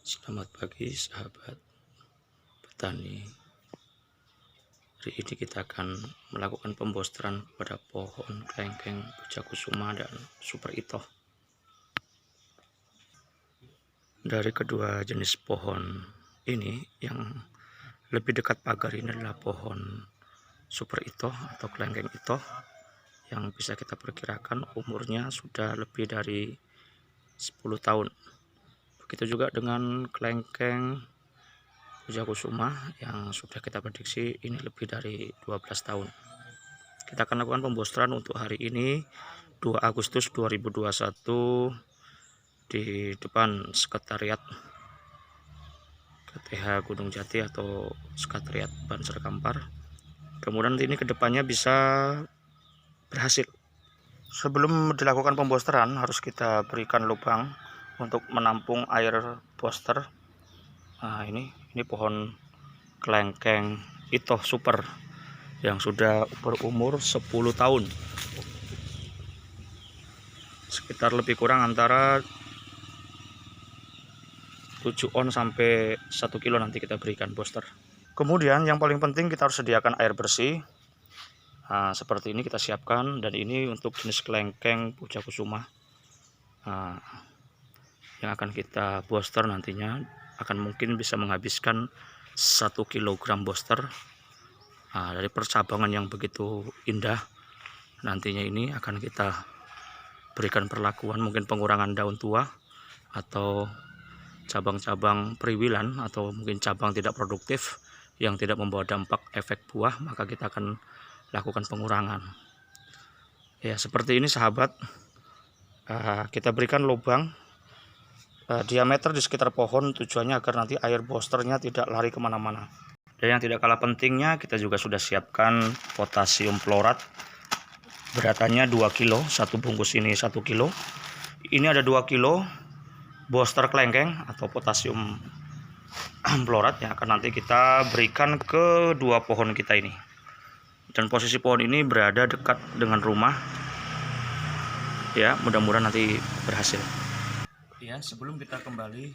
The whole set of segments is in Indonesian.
Selamat pagi sahabat petani. Hari ini kita akan melakukan pembosteran pada pohon kelengkeng, pujakusuma dan super itoh. Dari kedua jenis pohon ini, yang lebih dekat pagar ini adalah pohon super itoh atau kelengkeng itoh, yang bisa kita perkirakan umurnya sudah lebih dari 10 tahun. Begitu juga dengan kelengkeng pujakusuma yang sudah kita prediksi ini lebih dari 12 tahun. Kita akan lakukan pembosteran untuk hari ini 2 Agustus 2021 di depan sekretariat KTH Gunung Jati atau sekretariat Banser Kampar. Kemudian ini kedepannya bisa berhasil. Sebelum dilakukan pembosteran harus kita berikan lubang untuk menampung air booster. Nah, ini pohon kelengkeng itoh super yang sudah berumur 10 tahun. Sekitar lebih kurang antara 7 on sampai 1 kilo nanti kita berikan booster. Kemudian yang paling penting kita harus sediakan air bersih. Nah, seperti ini kita siapkan, dan ini untuk jenis kelengkeng pujakusuma. Nah, yang akan kita booster nantinya akan mungkin bisa menghabiskan 1 kilogram booster. Nah, dari percabangan yang begitu indah, nantinya ini akan kita berikan perlakuan mungkin pengurangan daun tua atau cabang-cabang periwilan atau mungkin cabang tidak produktif yang tidak membawa dampak efek buah, maka kita akan lakukan pengurangan. Ya, seperti ini sahabat. Kita berikan lubang diameter di sekitar pohon, tujuannya agar nanti air boosternya tidak lari kemana-mana. Dan yang tidak kalah pentingnya, kita juga sudah siapkan potasium klorat. Beratannya 2 kilo, satu bungkus ini 1 kilo. Ini ada 2 kilo booster kelengkeng atau potasium klorat yang akan nanti kita berikan ke 2 pohon kita ini. Dan posisi pohon ini berada dekat dengan rumah. Ya, mudah-mudahan nanti berhasil. Ya, sebelum kita kembali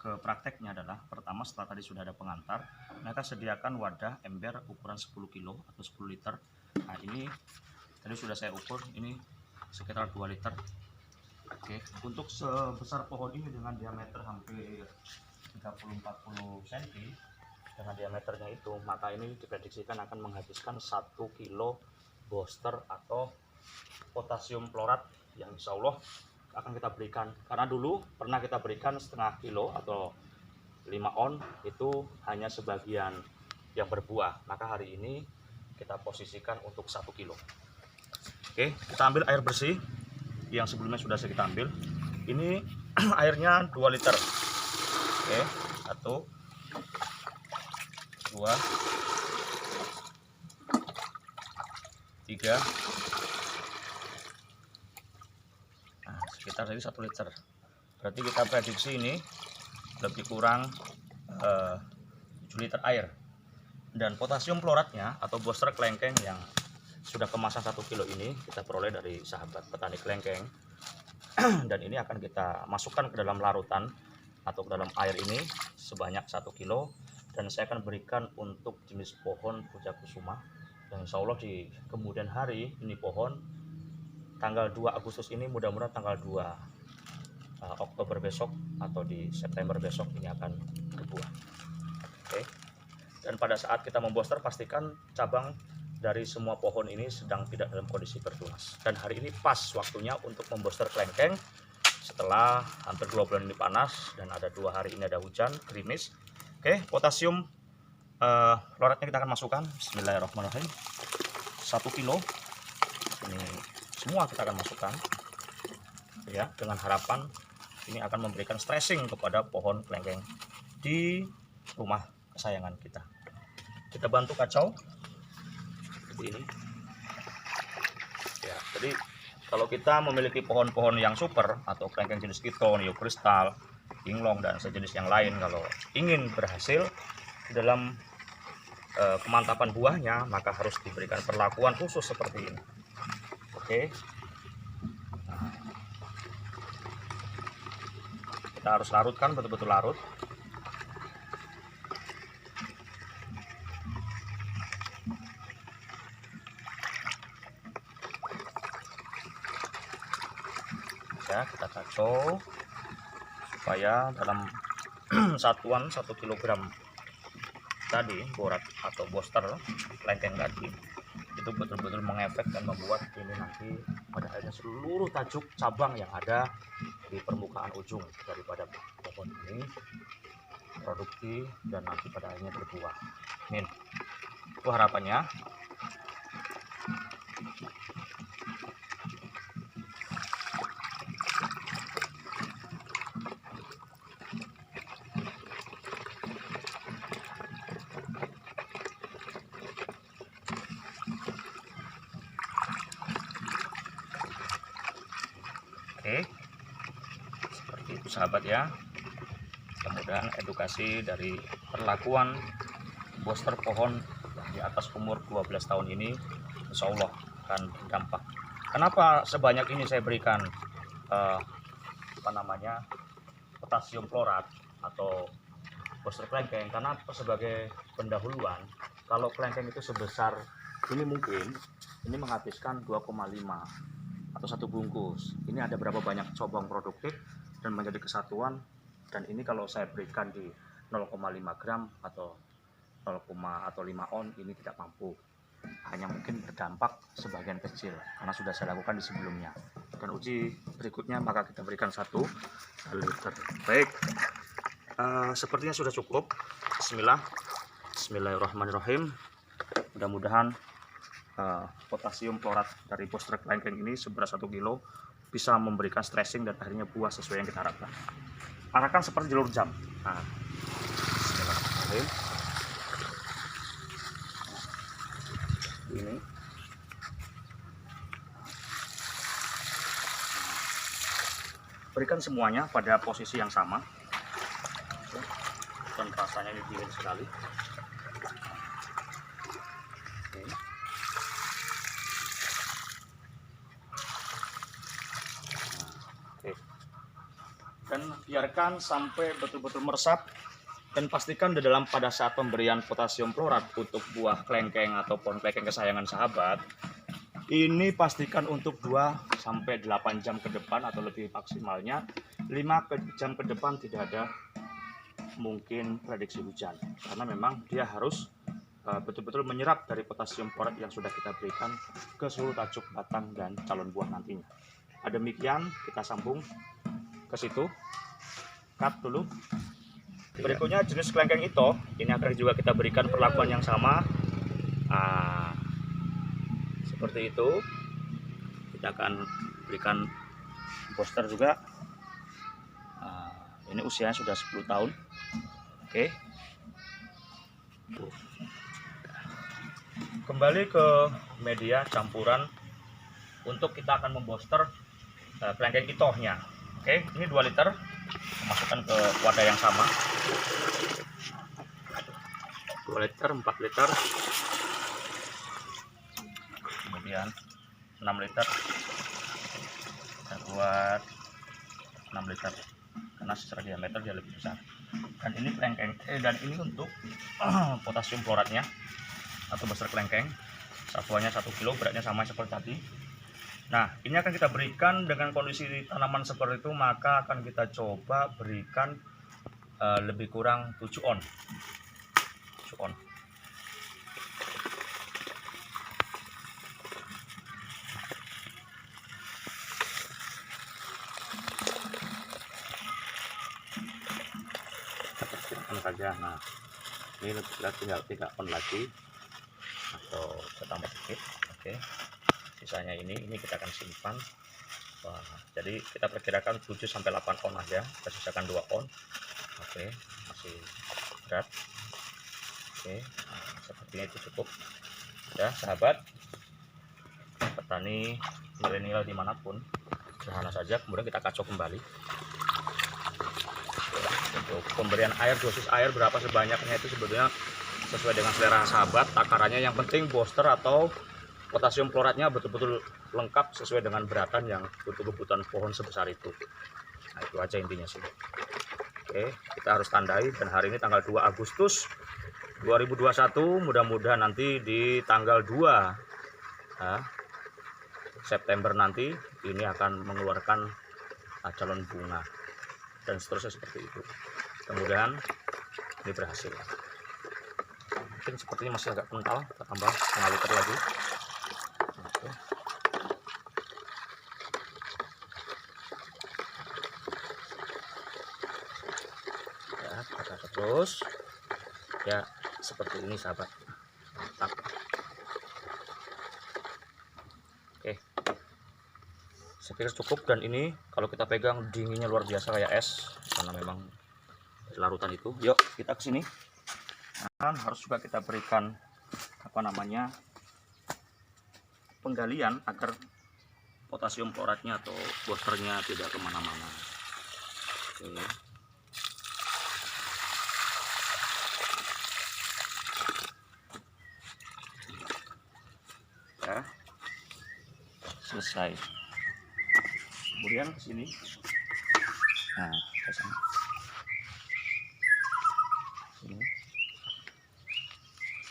ke prakteknya adalah pertama, setelah tadi sudah ada pengantar, maka sediakan wadah ember ukuran 10 kilo atau 10 liter. Nah, ini tadi sudah saya ukur, ini sekitar 2 liter. Oke, untuk sebesar pohon ini dengan diameter hampir 30-40 cm dengan diameternya itu, maka ini diprediksikan akan menghabiskan 1 kilo booster atau potasium klorat yang insya Allah akan kita berikan. Karena dulu pernah kita berikan setengah kilo atau 5 on, itu hanya sebagian yang berbuah. Maka hari ini kita posisikan untuk 1 kilo. Oke, kita ambil air bersih yang sebelumnya sudah kita ambil. Ini airnya 2 liter. Oke, 1, 2, 3. Nah, sekitar tadi 1 liter. Berarti kita prediksi ini lebih kurang 7 liter air. Dan potasium kloratnya atau booster kelengkeng yang sudah kemasan 1 kilo ini kita peroleh dari sahabat petani kelengkeng. Dan ini akan kita masukkan ke dalam larutan atau ke dalam air ini sebanyak 1 kilo. Dan saya akan berikan untuk jenis pohon pujakusuma. Dan insya Allah di kemudian hari ini pohon tanggal 2 Agustus ini, mudah-mudahan tanggal 2 Oktober besok atau di September besok ini akan berbuah. Oke. Dan pada saat kita membooster, pastikan cabang dari semua pohon ini sedang tidak dalam kondisi bertunas. Dan hari ini pas waktunya untuk membooster kelengkeng setelah hampir 2 bulan ini panas dan ada 2 hari ini ada hujan gerimis. Oke, potasium kloratnya kita akan masukkan. Bismillahirrahmanirrahim. 1 kilo. Ini semua kita akan masukkan. Ya, dengan harapan ini akan memberikan stressing kepada pohon kelengkeng di rumah kesayangan kita. Kita bantu kacau seperti ini. Ya, jadi kalau kita memiliki pohon-pohon yang super atau kelengkeng jenis Kito, Neo Kristal, Yinglong dan sejenis yang lain, kalau ingin berhasil dalam kemantapan buahnya, maka harus diberikan perlakuan khusus seperti ini. Oke. Nah, kita kita harus larutkan, betul-betul larut. Ya, kita kacau supaya dalam satuan 1 kilogram tadi borat atau booster kelengkeng tadi itu betul-betul mengefek dan membuat ini nanti pada akhirnya seluruh tajuk cabang yang ada di permukaan ujung daripada pohon ini produktif dan nanti pada akhirnya berbuah. Amin. Itu harapannya. Oke, seperti itu sahabat ya. Mudah-mudahan edukasi dari perlakuan booster pohon di atas umur 12 tahun ini insya Allah akan berdampak. Kenapa sebanyak ini saya berikan potasium klorat atau booster kelengkeng? Karena sebagai pendahuluan, kalau kelengkeng itu sebesar ini mungkin ini menghabiskan 2,5 atau 1 bungkus. Ini ada berapa banyak cabang produktif dan menjadi kesatuan, dan ini kalau saya berikan di 0,5 gram atau 0, atau 5 on ini tidak mampu, hanya mungkin berdampak sebagian kecil karena sudah saya lakukan di sebelumnya. Dan uji berikutnya maka kita berikan 1 liter. Baik, sepertinya sudah cukup. Bismillahirrahmanirrahim. Mudah-mudahan potasium klorat dari booster kelengkeng ini seberat 1 kilo bisa memberikan stressing dan akhirnya buah sesuai yang kita harapkan. Arahkan seperti jalur jam. Nah, bismillahirrahmanirrahim. Ini berikan semuanya pada posisi yang sama dan rasanya ini dingin sekali. Dan biarkan sampai betul-betul meresap, dan pastikan di dalam pada saat pemberian potasium klorat untuk buah kelengkeng atau pohon kelengkeng kesayangan sahabat ini pastikan untuk 2 sampai 8 jam ke depan atau lebih maksimalnya 5 jam ke depan tidak ada mungkin prediksi hujan, karena memang dia harus betul-betul menyerap dari potasium klorat yang sudah kita berikan ke seluruh tajuk batang dan calon buah nantinya. Demikian kita sambung ke situ, cut dulu. Berikutnya jenis kelengkeng itu, ini akan juga kita berikan perlakuan yang sama. Seperti itu, kita akan berikan booster juga. Ini usianya sudah 10 tahun. Oke. Kembali ke media campuran untuk kita akan membooster kelengkeng itohnya. Oke, ini 2 liter, masukkan ke wadah yang sama. 2 liter, 4 liter, kemudian 6 liter. Kita buat 6 liter, karena secara diameter dia lebih besar. Dan ini kelengkeng, dan ini untuk potasium kloratnya atau booster kelengkeng. Satuannya 1 kilo, beratnya sama seperti tadi. Nah, ini akan kita berikan dengan kondisi tanaman seperti itu, maka akan kita coba berikan lebih kurang 7 on. 7 on. Saja. Nah, ini tinggal 3 on lagi atau kita tambah sedikit. Oke. Sisanya ini kita akan simpan. Wah, jadi kita perkirakan 7 sampai 8 on aja, kita sisakan 2 on. Oke, masih berat. Oke, nah, sepertinya itu cukup ya sahabat petani milenial dimanapun, sederhana saja. Kemudian kita kacau kembali. Untuk pemberian air, dosis air berapa sebanyaknya itu sebetulnya sesuai dengan selera sahabat. Takarannya yang penting booster atau potasium kloratnya betul-betul lengkap sesuai dengan beratan yang untuk kebutuhan pohon sebesar itu. Nah, itu aja intinya sih. Oke, kita harus tandai, dan hari ini tanggal 2 Agustus 2021, mudah-mudahan nanti di tanggal 2 September nanti ini akan mengeluarkan calon bunga dan seterusnya seperti itu. Kemudian ini berhasil. Mungkin sepertinya masih agak kental, kita tambah setengah liter lagi. Oke. Ya, kita terus ya seperti ini sahabat. Mantap. Oke, saya pikir cukup, dan ini kalau kita pegang dinginnya luar biasa kayak es karena memang larutan itu. Yuk kita ke sini. Nah, harus juga kita berikan penggalian agar potasium kloratnya atau boosternya tidak kemana-mana. Oke. Ya, selesai. Kemudian ke sini. Nah, ke sini.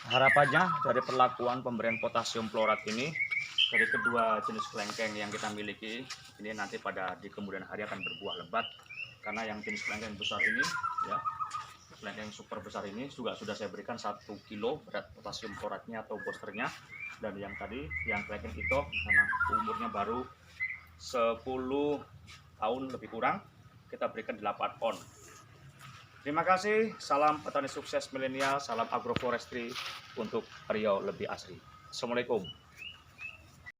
Harapannya dari perlakuan pemberian potasium klorat ini dari kedua jenis kelengkeng yang kita miliki ini nanti di kemudian hari akan berbuah lebat, karena yang jenis kelengkeng besar ini ya, kelengkeng super besar ini juga sudah saya berikan 1 kilo berat potasium kloratnya atau boosternya, dan yang tadi yang kelengkeng itu karena umurnya baru 10 tahun lebih kurang, kita berikan 8 on. Terima kasih, salam petani sukses milenial, salam agroforestry untuk Riau lebih asri. Assalamualaikum.